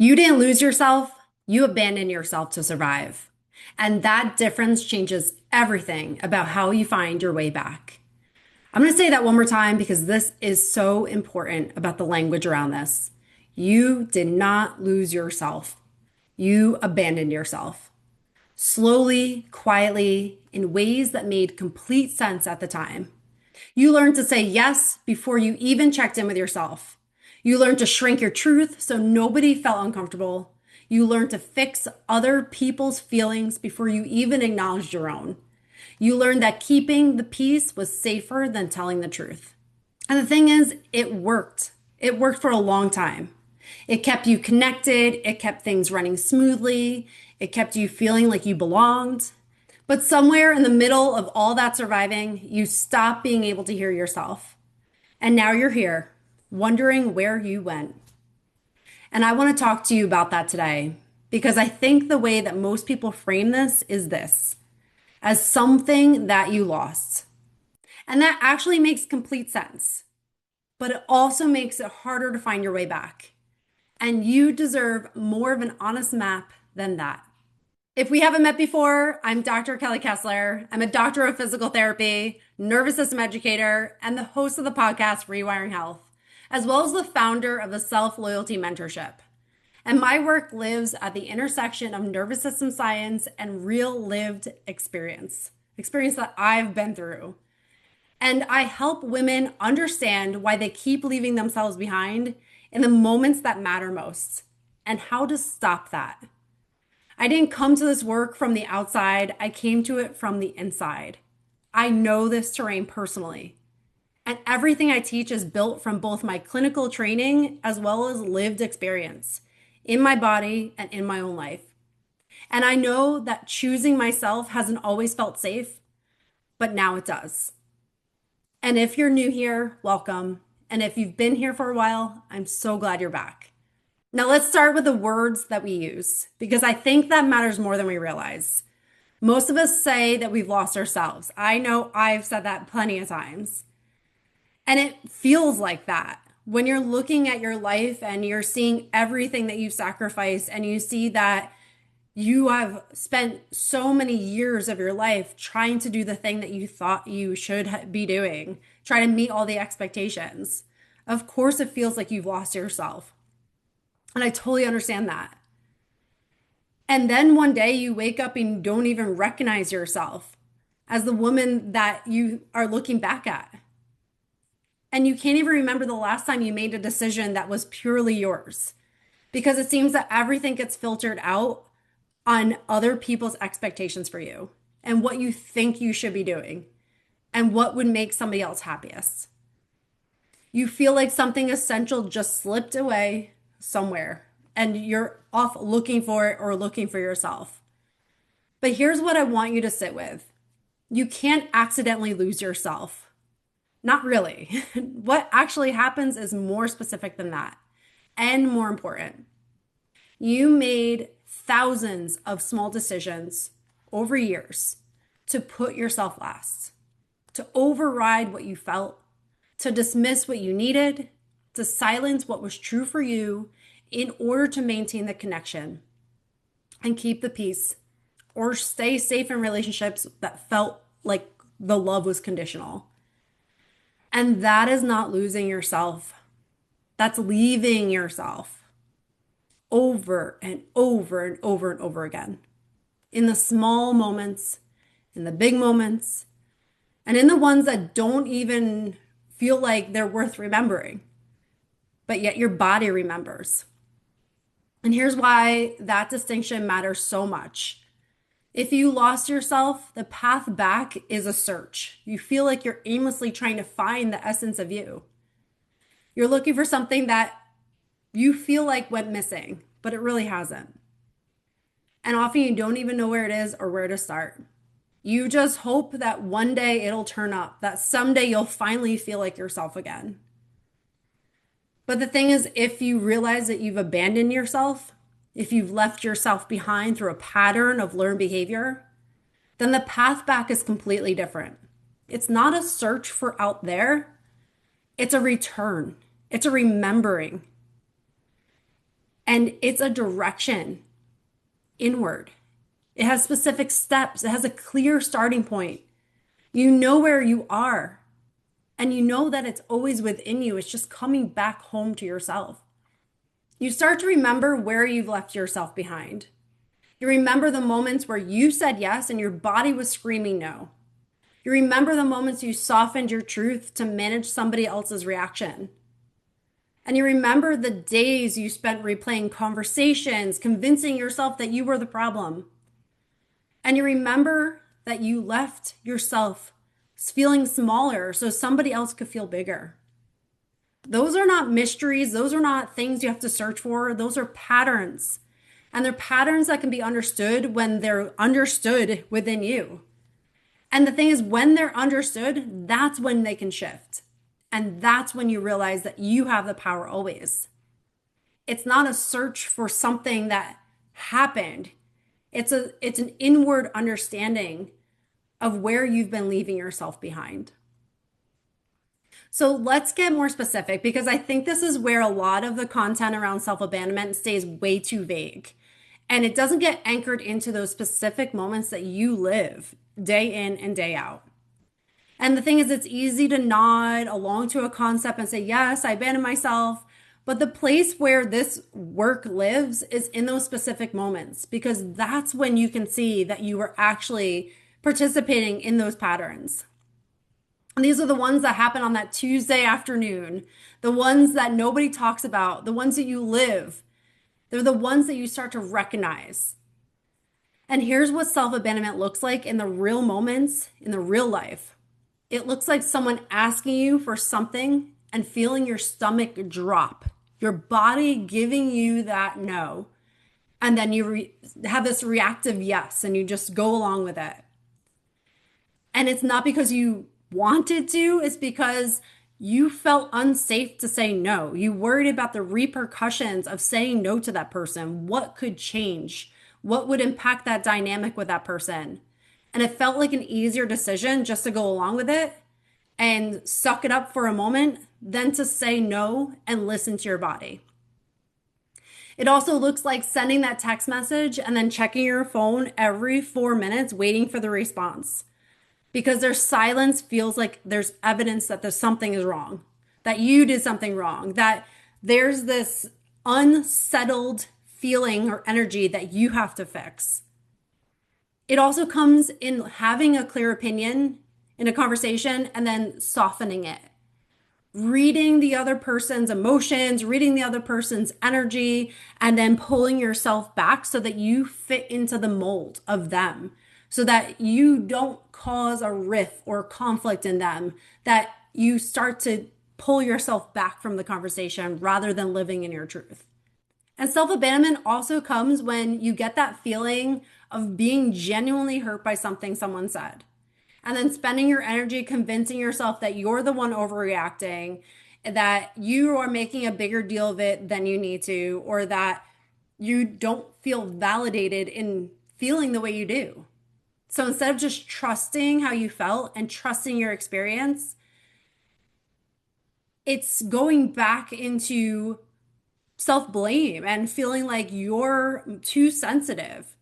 You didn't lose yourself, you abandoned yourself to survive. And that difference changes everything about how you find your way back. I'm going to say that one more time because this is so important about the language around this. You did not lose yourself, you abandoned yourself. Slowly, quietly, in ways that made complete sense at the time. You learned to say yes before you even checked in with yourself. You learned to shrink your truth so nobody felt uncomfortable. You learned to fix other people's feelings before you even acknowledged your own. You learned that keeping the peace was safer than telling the truth. And the thing is, it worked. It worked for a long time. It kept you connected. It kept things running smoothly. It kept you feeling like you belonged. But somewhere in the middle of all that surviving, you stopped being able to hear yourself. And now you're here, wondering where you went. And I want to talk to you about that today because I think the way that most people frame this is this as something that you lost. And that actually makes complete sense, but it also makes it harder to find your way back. And you deserve more of an honest map than that. If we haven't met before, I'm Dr. Kelly Kessler. I'm a doctor of physical therapy, nervous system educator, and the host of the podcast Rewiring Health, as well as the founder of the Self-Loyalty Mentorship. And my work lives at the intersection of nervous system science and real lived experience that I've been through. And I help women understand why they keep leaving themselves behind in the moments that matter most and how to stop that. I didn't come to this work from the outside. I came to it from the inside. I know this terrain personally. And everything I teach is built from both my clinical training as well as lived experience in my body and in my own life. And I know that choosing myself hasn't always felt safe, but now it does. And if you're new here, welcome. And if you've been here for a while, I'm so glad you're back. Now let's start with the words that we use, because I think that matters more than we realize. Most of us say that we've lost ourselves. I know I've said that plenty of times. And it feels like that when you're looking at your life and you're seeing everything that you've sacrificed and you see that you have spent so many years of your life trying to do the thing that you thought you should be doing, try to meet all the expectations. Of course, it feels like you've lost yourself. And I totally understand that. And then one day you wake up and you don't even recognize yourself as the woman that you are looking back at. And you can't even remember the last time you made a decision that was purely yours because it seems that everything gets filtered out on other people's expectations for you and what you think you should be doing and what would make somebody else happiest. You feel like something essential just slipped away somewhere and you're off looking for it or looking for yourself. But here's what I want you to sit with. You can't accidentally lose yourself. Not really. What actually happens is more specific than that and more important. You made thousands of small decisions over years to put yourself last, to override what you felt, to dismiss what you needed, to silence what was true for you in order to maintain the connection and keep the peace or stay safe in relationships that felt like the love was conditional. And that is not losing yourself. That's leaving yourself over and over and over and over again. In the small moments, in the big moments, and in the ones that don't even feel like they're worth remembering, but yet your body remembers. And here's why that distinction matters so much. If you lost yourself, the path back is a search. You feel like you're aimlessly trying to find the essence of you. You're looking for something that you feel like went missing, but it really hasn't. And often you don't even know where it is or where to start. You just hope that one day it'll turn up, that someday you'll finally feel like yourself again. But the thing is, if you realize that you've abandoned yourself, if you've left yourself behind through a pattern of learned behavior, then the path back is completely different. It's not a search for out there. It's a return. It's a remembering. And it's a direction inward. It has specific steps. It has a clear starting point. You know where you are, and you know that it's always within you. It's just coming back home to yourself. You start to remember where you've left yourself behind. You remember the moments where you said yes and your body was screaming no. You remember the moments you softened your truth to manage somebody else's reaction. And you remember the days you spent replaying conversations, convincing yourself that you were the problem. And you remember that you left yourself feeling smaller so somebody else could feel bigger. Those are not mysteries. Those are not things you have to search for. Those are patterns. And they're patterns that can be understood when they're understood within you. And the thing is, when they're understood, that's when they can shift. And that's when you realize that you have the power always. It's not a search for something that happened. It's an inward understanding of where you've been leaving yourself behind. So let's get more specific, because I think this is where a lot of the content around self-abandonment stays way too vague. And it doesn't get anchored into those specific moments that you live day in and day out. And the thing is, it's easy to nod along to a concept and say, yes, I abandoned myself. But the place where this work lives is in those specific moments, because that's when you can see that you were actually participating in those patterns. And these are the ones that happen on that Tuesday afternoon, the ones that nobody talks about, the ones that you live. They're the ones that you start to recognize. And here's what self-abandonment looks like in the real moments, in the real life. It looks like someone asking you for something and feeling your stomach drop, your body giving you that no. And then you have this reactive yes, and you just go along with it. And it's not because you wanted to, it's because you felt unsafe to say no. You worried about the repercussions of saying no to that person. What could change? What would impact that dynamic with that person? And it felt like an easier decision just to go along with it and suck it up for a moment than to say no and listen to your body. It also looks like sending that text message and then checking your phone every 4 minutes, waiting for the response. Because their silence feels like there's evidence that there's something is wrong, that you did something wrong, that there's this unsettled feeling or energy that you have to fix. It also comes in having a clear opinion in a conversation and then softening it. Reading the other person's emotions, reading the other person's energy, and then pulling yourself back so that you fit into the mold of them, so that you don't cause a rift or conflict in them, that you start to pull yourself back from the conversation rather than living in your truth. And self-abandonment also comes when you get that feeling of being genuinely hurt by something someone said, and then spending your energy convincing yourself that you're the one overreacting, that you are making a bigger deal of it than you need to, or that you don't feel validated in feeling the way you do. So instead of just trusting how you felt and trusting your experience, it's going back into self-blame and feeling like you're too sensitive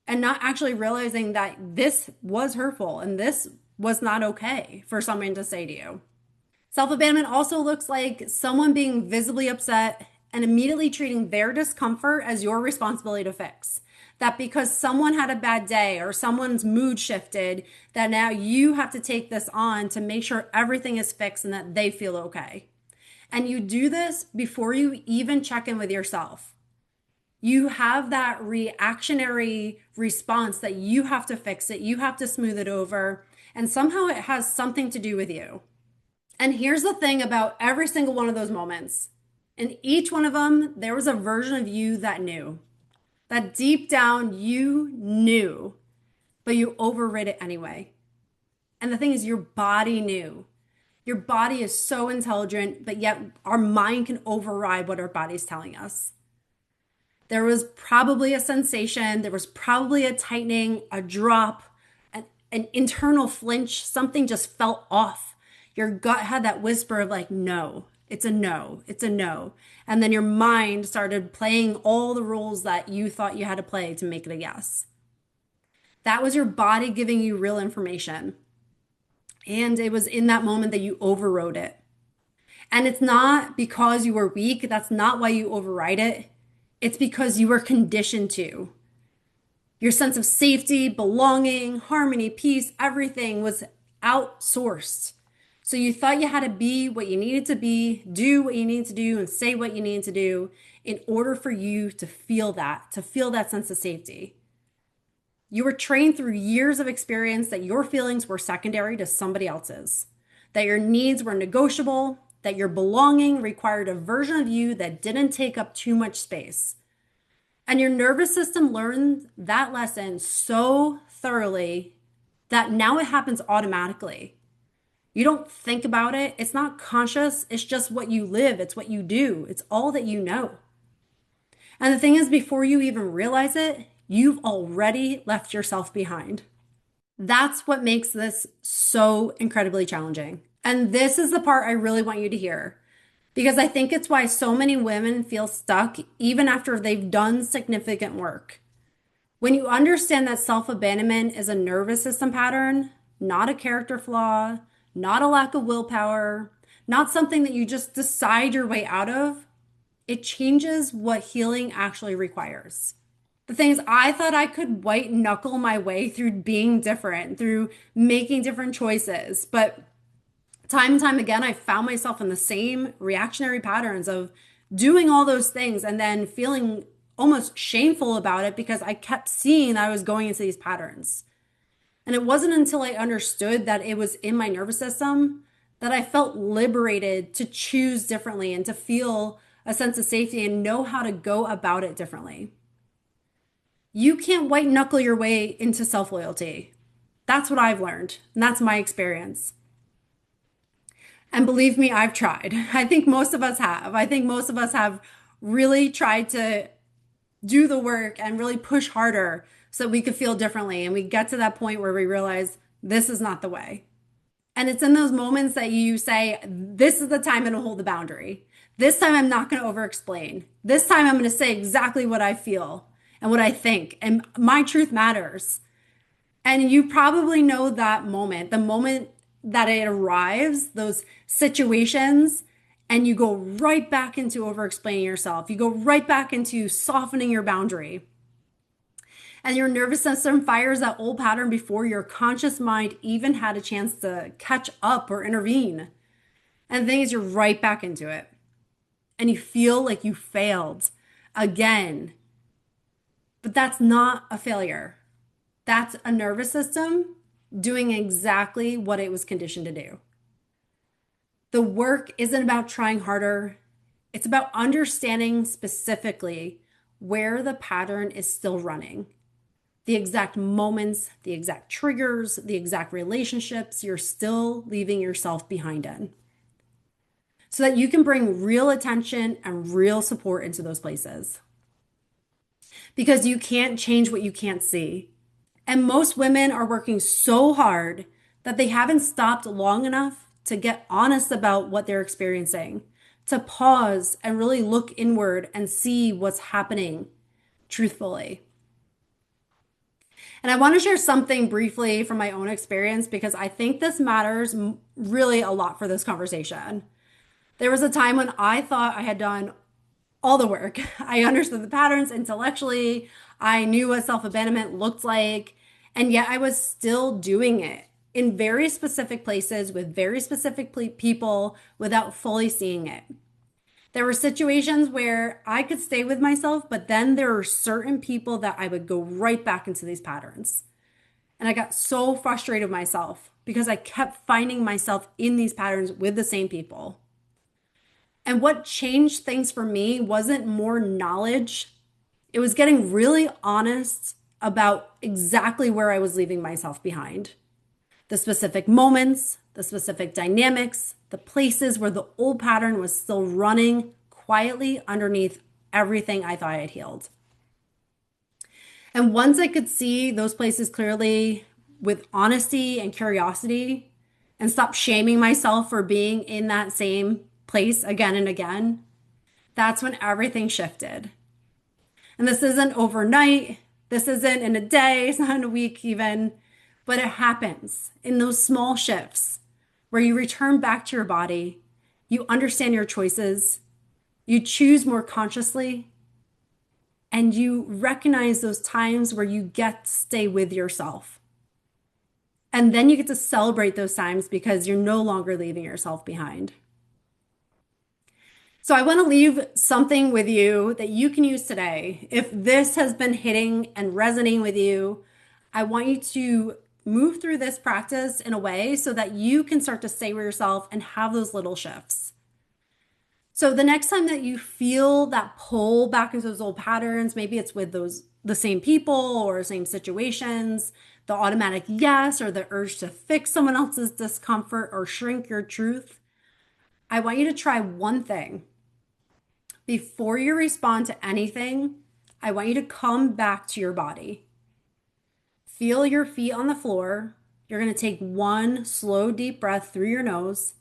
and not actually realizing that this was hurtful and this was not okay for someone to say to you. Self-abandonment also looks like someone being visibly upset and immediately treating their discomfort as your responsibility to fix. That because someone had a bad day or someone's mood shifted, that now you have to take this on to make sure everything is fixed and that they feel okay. And you do this before you even check in with yourself. You have that reactionary response that you have to fix it, you have to smooth it over, and somehow it has something to do with you. And here's the thing about every single one of those moments. In each one of them, there was a version of you that knew. That deep down you knew, but you overrid it anyway. And the thing is, your body knew. Your body is so intelligent, but yet our mind can override what our body's telling us. There was probably a sensation, there was probably a tightening, a drop, an internal flinch, something just felt off. Your gut had that whisper of like, no, It's a no. It's a no. And then your mind started playing all the roles that you thought you had to play to make it a yes. That was your body giving you real information. And it was in that moment that you overrode it. And it's not because you were weak. That's not why you override it. It's because you were conditioned to. Your sense of safety, belonging, harmony, peace, everything was outsourced. So you thought you had to be what you needed to be, do what you needed to do, and say what you needed to do in order for you to feel that sense of safety. You were trained through years of experience that your feelings were secondary to somebody else's, that your needs were negotiable, that your belonging required a version of you that didn't take up too much space. And your nervous system learned that lesson so thoroughly that now it happens automatically. You don't think about it. It's not conscious. It's just what you live. It's what you do. It's all that you know. And the thing is, before you even realize it, you've already left yourself behind. That's what makes this so incredibly challenging. And this is the part I really want you to hear because I think it's why so many women feel stuck even after they've done significant work. When you understand that self-abandonment is a nervous system pattern, not a character flaw, not a lack of willpower, not something that you just decide your way out of, it changes what healing actually requires. The things I thought I could white knuckle my way through being different, through making different choices. But time and time again, I found myself in the same reactionary patterns of doing all those things and then feeling almost shameful about it because I kept seeing that I was going into these patterns. And it wasn't until I understood that it was in my nervous system that I felt liberated to choose differently and to feel a sense of safety and know how to go about it differently. You can't white knuckle your way into self loyalty. That's what I've learned, and that's my experience. And believe me, I've tried. I think most of us have. I think most of us have really tried to do the work and really push harder so that we could feel differently. And we get to that point where we realize this is not the way. And it's in those moments that you say, this is the time I'm going to hold the boundary. This time I'm not going to over explain. This time I'm going to say exactly what I feel and what I think. And my truth matters. And you probably know that moment, the moment that it arrives, those situations, and you go right back into over explaining yourself. You go right back into softening your boundary. And your nervous system fires that old pattern before your conscious mind even had a chance to catch up or intervene. And the thing is, you're right back into it. And you feel like you failed again. But that's not a failure. That's a nervous system doing exactly what it was conditioned to do. The work isn't about trying harder. It's about understanding specifically where the pattern is still running. The exact moments, the exact triggers, the exact relationships you're still leaving yourself behind in. So that you can bring real attention and real support into those places. Because you can't change what you can't see. And most women are working so hard that they haven't stopped long enough to get honest about what they're experiencing, to pause and really look inward and see what's happening truthfully. And I want to share something briefly from my own experience because I think this matters really a lot for this conversation. There was a time when I thought I had done all the work. I understood the patterns intellectually. I knew what self-abandonment looked like, and yet I was still doing it in very specific places with very specific people without fully seeing it. There were situations where I could stay with myself, but then there were certain people that I would go right back into these patterns. And I got so frustrated with myself because I kept finding myself in these patterns with the same people. And what changed things for me wasn't more knowledge. It was getting really honest about exactly where I was leaving myself behind. The specific moments, the specific dynamics, the places where the old pattern was still running quietly underneath everything I thought I had healed. And once I could see those places clearly with honesty and curiosity and stop shaming myself for being in that same place again and again, that's when everything shifted. And this isn't overnight. This isn't in a day. It's not in a week even, but it happens in those small shifts where you return back to your body. You understand your choices. You choose more consciously, and you recognize those times where you get to stay with yourself. And then you get to celebrate those times because you're no longer leaving yourself behind. So I want to leave something with you that you can use today. If this has been hitting and resonating with you, I want you to move through this practice in a way so that you can start to stay with yourself and have those little shifts. So the next time that you feel that pull back into those old patterns, maybe it's with the same people or same situations, the automatic yes, or the urge to fix someone else's discomfort or shrink your truth, I want you to try one thing. Before you respond to anything, I want you to come back to your body. Feel your feet on the floor. You're going to take one slow, deep breath through your nose.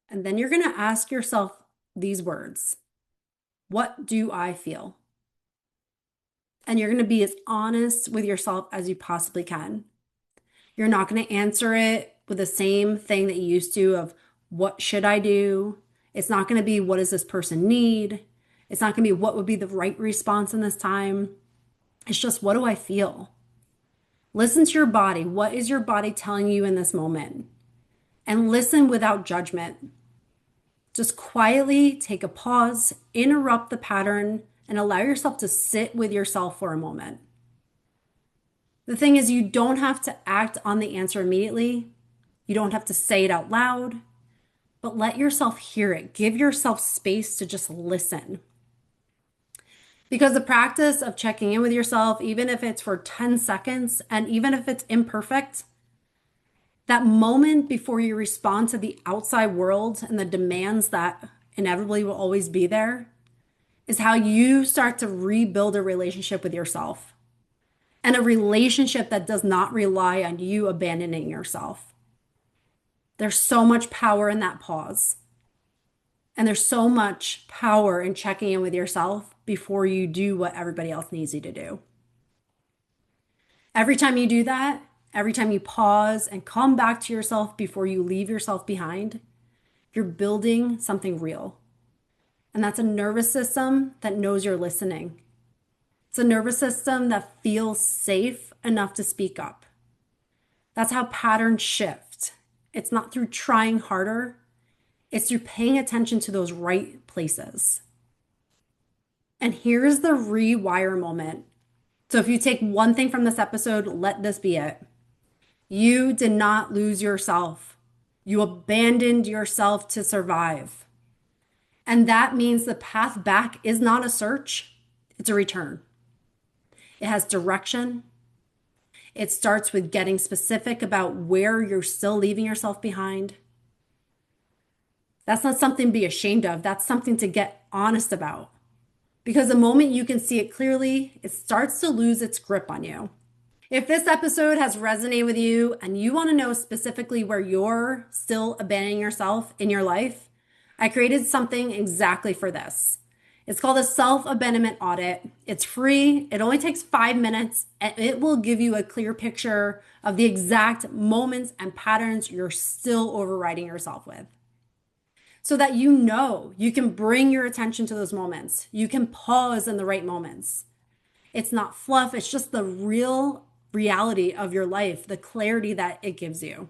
And then you're going to ask yourself these words. What do I feel? And you're going to be as honest with yourself as you possibly can. You're not going to answer it with the same thing that you used to of what should I do? It's not going to be what does this person need? It's not going to be what would be the right response in this time. It's just what do I feel? Listen to your body. What is your body telling you in this moment? And listen without judgment. Just quietly take a pause, interrupt the pattern, and allow yourself to sit with yourself for a moment. The thing is, you don't have to act on the answer immediately. You don't have to say it out loud, but let yourself hear it. Give yourself space to just listen. Because the practice of checking in with yourself, even if it's for 10 seconds, and even if it's imperfect, that moment before you respond to the outside world and the demands that inevitably will always be there is how you start to rebuild a relationship with yourself, and a relationship that does not rely on you abandoning yourself. There's so much power in that pause. And there's so much power in checking in with yourself before you do what everybody else needs you to do. Every time you do that, every time you pause and come back to yourself before you leave yourself behind, you're building something real. And that's a nervous system that knows you're listening. It's a nervous system that feels safe enough to speak up. That's how patterns shift. It's not through trying harder. It's through paying attention to those right places. And here's the rewire moment. So if you take one thing from this episode, let this be it. You did not lose yourself. You abandoned yourself to survive. And that means the path back is not a search, it's a return. It has direction. It starts with getting specific about where you're still leaving yourself behind. That's not something to be ashamed of. That's something to get honest about. Because the moment you can see it clearly, it starts to lose its grip on you. If this episode has resonated with you and you want to know specifically where you're still abandoning yourself in your life, I created something exactly for this. It's called a self-abandonment audit. It's free. It only takes 5 minutes, and it will give you a clear picture of the exact moments and patterns you're still overriding yourself with, so that you know you can bring your attention to those moments. You can pause in the right moments. It's not fluff. It's just the real reality of your life, the clarity that it gives you.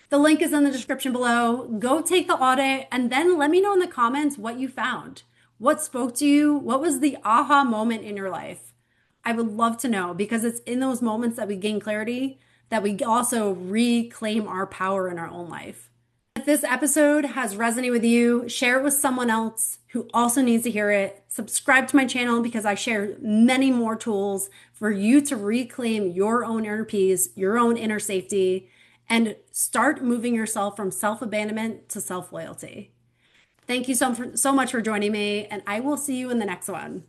The link is in the description below. Go take the audit and then let me know in the comments what you found. What spoke to you? What was the aha moment in your life? I would love to know, because it's in those moments that we gain clarity, that we also reclaim our power in our own life. If this episode has resonated with you, share it with someone else who also needs to hear it. Subscribe to my channel because I share many more tools for you to reclaim your own inner peace, your own inner safety, and start moving yourself from self-abandonment to self-loyalty. Thank you so much for joining me, and I will see you in the next one.